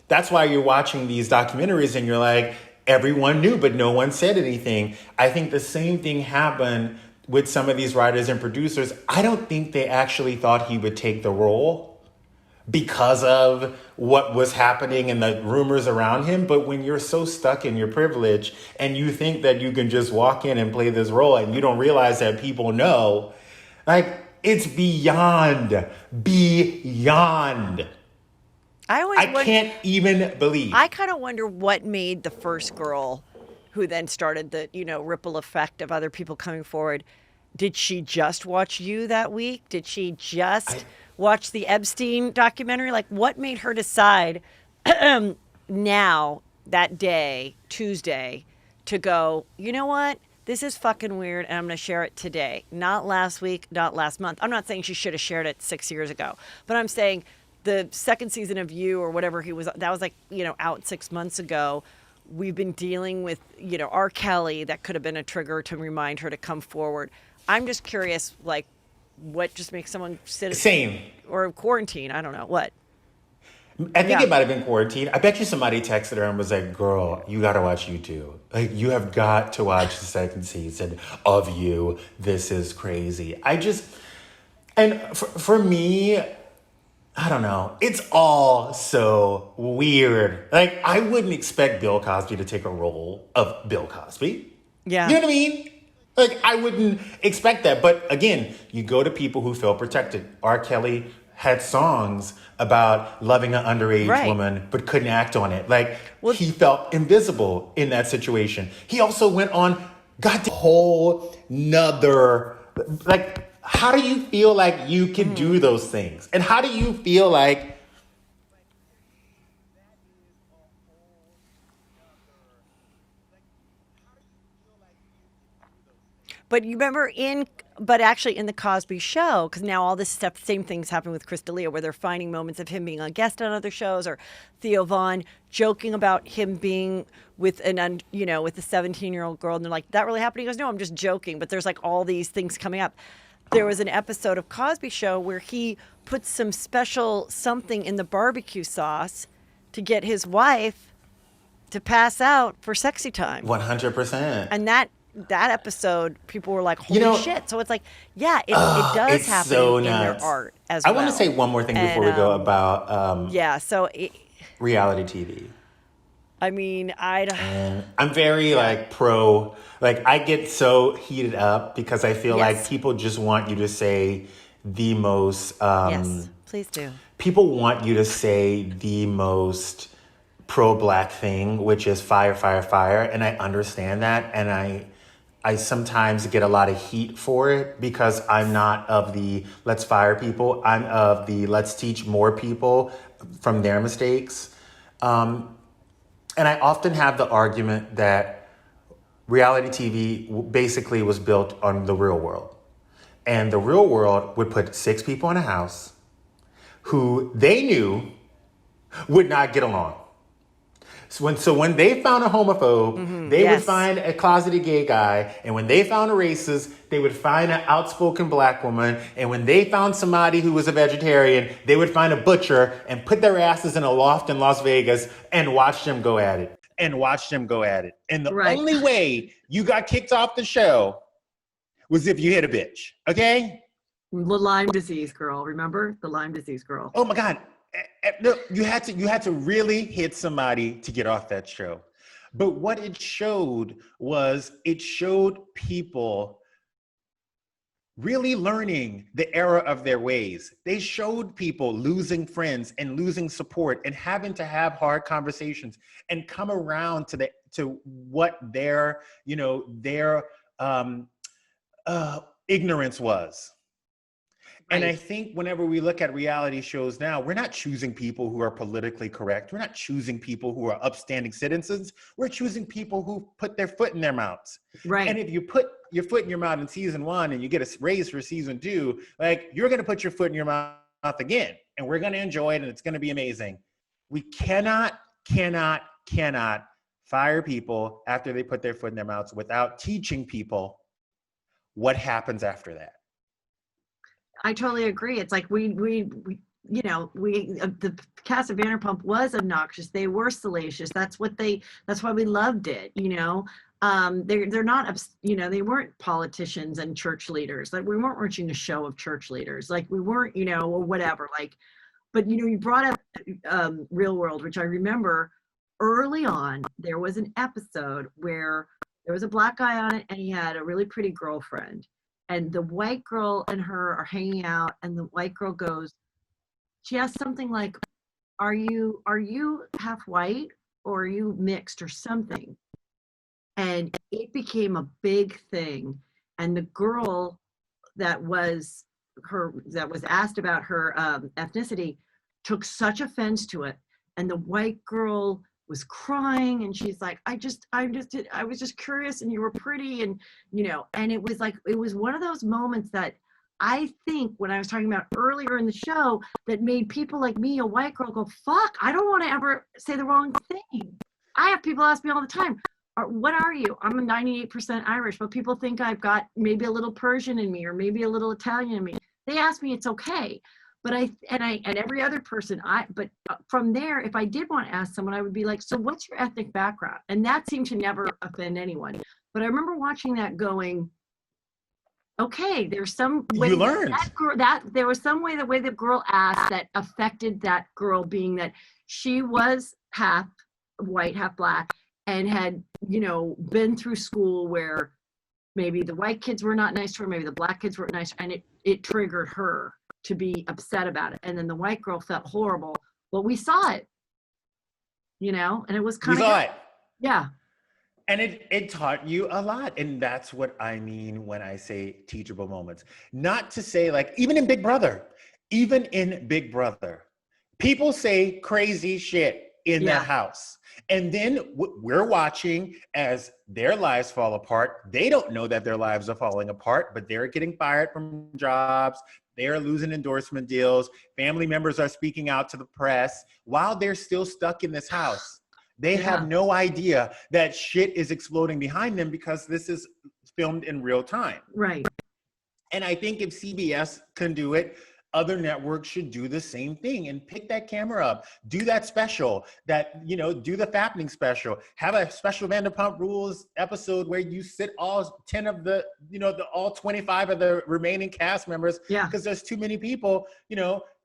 That's why you're watching these documentaries and you're like, everyone knew, but no one said anything. I think the same thing happened with some of these writers and producers. I don't think they actually thought he would take the role because of what was happening and the rumors around him. But when you're so stuck in your privilege and you think that you can just walk in and play this role and you don't realize that people know, like, it's beyond. I can't even believe. I kind of wonder what made the first girl who then started the, ripple effect of other people coming forward. Did she just watch you that week? Did she just watch the Epstein documentary? Like, what made her decide now, that day, Tuesday, to go, you know what? This is fucking weird and I'm going to share it today. Not last week, not last month. I'm not saying she should have shared it 6 years ago, but I'm saying the second season of You or whatever that was like, out 6 months ago. We've been dealing with, R. Kelly. That could have been a trigger to remind her to come forward. I'm just curious, like, what just makes someone sit Same. or quarantine? I don't know. What? I think it might have been quarantine. I bet you somebody texted her and was like, girl, you got to watch U2. Like, you have got to watch the second season of You. This is crazy. And for me, I don't know. It's all so weird. Like, I wouldn't expect Bill Cosby to take a role of Bill Cosby. Yeah. You know what I mean? Like, I wouldn't expect that. But again, you go to people who feel protected. R. Kelly had songs about loving an underage woman, but couldn't act on it. Like, he felt invisible in that situation. He also went on, got a whole nother, like, how do you feel like you can do those things? And how do you feel like But you remember actually in the Cosby Show, because now all this stuff, same things happen with Chris D'Elia, where they're finding moments of him being a guest on other shows, or Theo Vaughn joking about him being with with a 17-year-old girl, and they're like, "That really happened?" He goes, "No, I'm just joking." But there's like all these things coming up. There was an episode of Cosby Show where he put some special something in the barbecue sauce to get his wife to pass out for sexy time. 100%? And that episode, people were like, holy shit. So it's like, yeah, it does happen so in their nuts. art as I well. want to say one more thing before we go about reality TV. I mean, I'm very pro, I get so heated up because I feel like people just want you to say the most, yes, please do. People want you to say the most pro-black thing, which is fire, fire, fire. And I understand that. And I sometimes get a lot of heat for it because I'm not of the let's fire people. I'm of the let's teach more people from their mistakes. And I often have the argument that reality TV basically was built on the real world. And the real world would put 6 people in a house who they knew would not get along. So when they found a homophobe, they would Yes. find a closeted gay guy, and when they found a racist, they would find an outspoken black woman, and when they found somebody who was a vegetarian, they would find a butcher and put their asses in a loft in Las Vegas and watch them go at it. And the Right. only way you got kicked off the show was if you hit a bitch. Okay? The Lyme disease girl, remember? The Lyme disease girl. Oh my God. No, you had to really hit somebody to get off that show. But what it showed people really learning the error of their ways. They showed people losing friends and losing support and having to have hard conversations and come around to what their ignorance was. And I Right. think whenever we look at reality shows now, we're not choosing people who are politically correct. We're not choosing people who are upstanding citizens. We're choosing people who put their foot in their mouths. Right. And if you put your foot in your mouth in season 1 and you get a raise for season 2, like, you're going to put your foot in your mouth again, and we're going to enjoy it, and it's going to be amazing. We cannot fire people after they put their foot in their mouths without teaching people what happens after that. I totally agree. It's like the cast of Vanderpump was obnoxious. They were salacious. That's why we loved it. They're not, they weren't politicians and church leaders. Like, we weren't watching a show of church leaders. Like, we weren't, or whatever. Like, but you brought up Real World, which I remember early on. There was an episode where there was a black guy on it, and he had a really pretty girlfriend. And the white girl and her are hanging out, and the white girl goes, she asks something like, are you half white, or are you mixed, or something? And it became a big thing. And the girl that was asked about her ethnicity took such offense to it. And the white girl was crying, and she's like, I was just curious, and you were pretty, and and it was one of those moments that I think, when I was talking about earlier in the show, that made people like me, a white girl, go, fuck, I don't want to ever say the wrong thing. I have people ask me all the time, what are you? I'm a 98% Irish, but people think I've got maybe a little Persian in me, or maybe a little Italian in me. They ask me, it's okay. But and every other person, but from there, if I did want to ask someone, I would be like, so what's your ethnic background? And that seemed to never offend anyone. But I remember watching that going, okay, there's some way You learned. there was some way, the way the girl asked, that affected that girl, being that she was half white, half black, and had, been through school where maybe the white kids were not nice to her, maybe the black kids weren't nice, and it triggered her to be upset about it. And then the white girl felt horrible. Well, we saw it, and it was kind of, We saw it. yeah. And it taught you a lot. And that's what I mean when I say teachable moments. Not to say, like, even in Big Brother, people say crazy shit in Yeah. that house. And then we're watching as their lives fall apart. They don't know that their lives are falling apart, but they're getting fired from jobs. They're losing endorsement deals. Family members are speaking out to the press while they're still stuck in this house. They have no idea that shit is exploding behind them, because this is filmed in real time. Right. And I think if CBS can do it, other networks should do the same thing and pick that camera up, do that special, do the Fappening special, have a special Vanderpump Rules episode where you sit all 10 of all 25 of the remaining cast members, because there's too many people,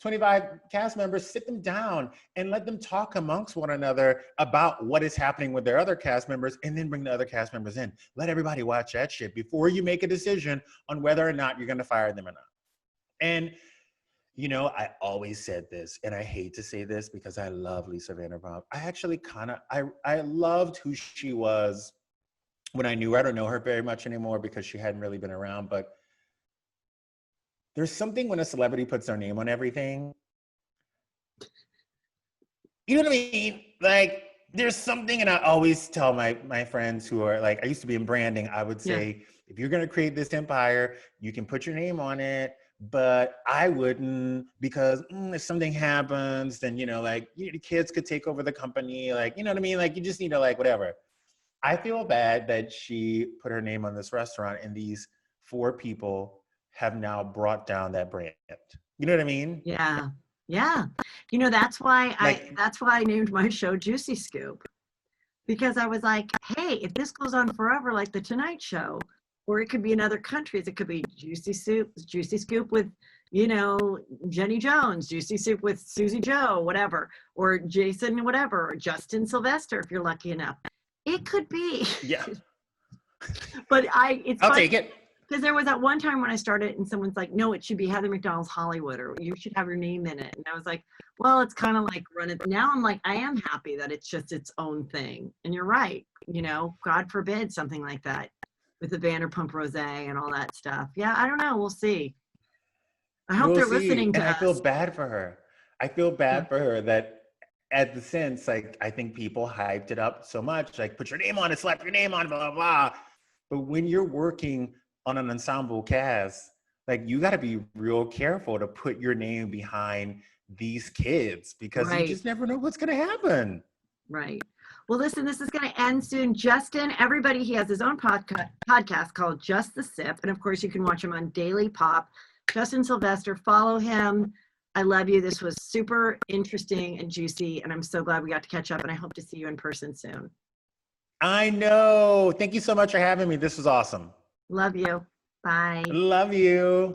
25 cast members, sit them down and let them talk amongst one another about what is happening with their other cast members, and then bring the other cast members in. Let everybody watch that shit before you make a decision on whether or not you're going to fire them or not. And I always said this, and I hate to say this because I love Lisa Vanderpump. I actually I loved who she was when I knew her. I don't know her very much anymore because she hadn't really been around, but there's something when a celebrity puts their name on everything. You know what I mean? Like, there's something, and I always tell my friends who are like, I used to be in branding, I would say, if you're going to create this empire, you can put your name on it, but I wouldn't because if something happens, then, like, the kids could take over the company. Like, you know what I mean? Like, you just need to, like, whatever. I feel bad that she put her name on this restaurant and these 4 people have now brought down that brand. You know what I mean? Yeah. Yeah. That's why I Like, that's why I named my show Juicy Scoop. Because I was like, hey, if this goes on forever like the Tonight Show, or it could be in other countries, it could be Juicy Scoop with, Jenny Jones, Juicy Soup with Susie Joe, whatever, or Jason, whatever, or Justin Sylvester, if you're lucky enough. It could be. yeah, But it's I'll funny take it. because there was that one time when I started and someone's like, no, it should be Heather McDonald's Hollywood, or you should have your name in it. And I was like, well, it's kind of like running. Now I'm like, I am happy that it's just its own thing. And you're right. God forbid something like that with the Vanderpump Rose and all that stuff. Yeah, I don't know. We'll see. I hope We'll they're see. listening And to I feel us. bad for her. I feel bad for her that at the sense, like, I think people hyped it up so much, like, put your name on it, slap your name on it, blah, blah, blah. But when you're working on an ensemble cast, like, you got to be real careful to put your name behind these kids because you Right. just never know what's going to happen. Right. Well, listen, this is going to end soon. Justin, everybody, he has his own podcast called Just the Sip. And of course, you can watch him on Daily Pop. Justin Sylvester, follow him. I love you. This was super interesting and juicy. And I'm so glad we got to catch up. And I hope to see you in person soon. I know. Thank you so much for having me. This was awesome. Love you. Bye. Love you.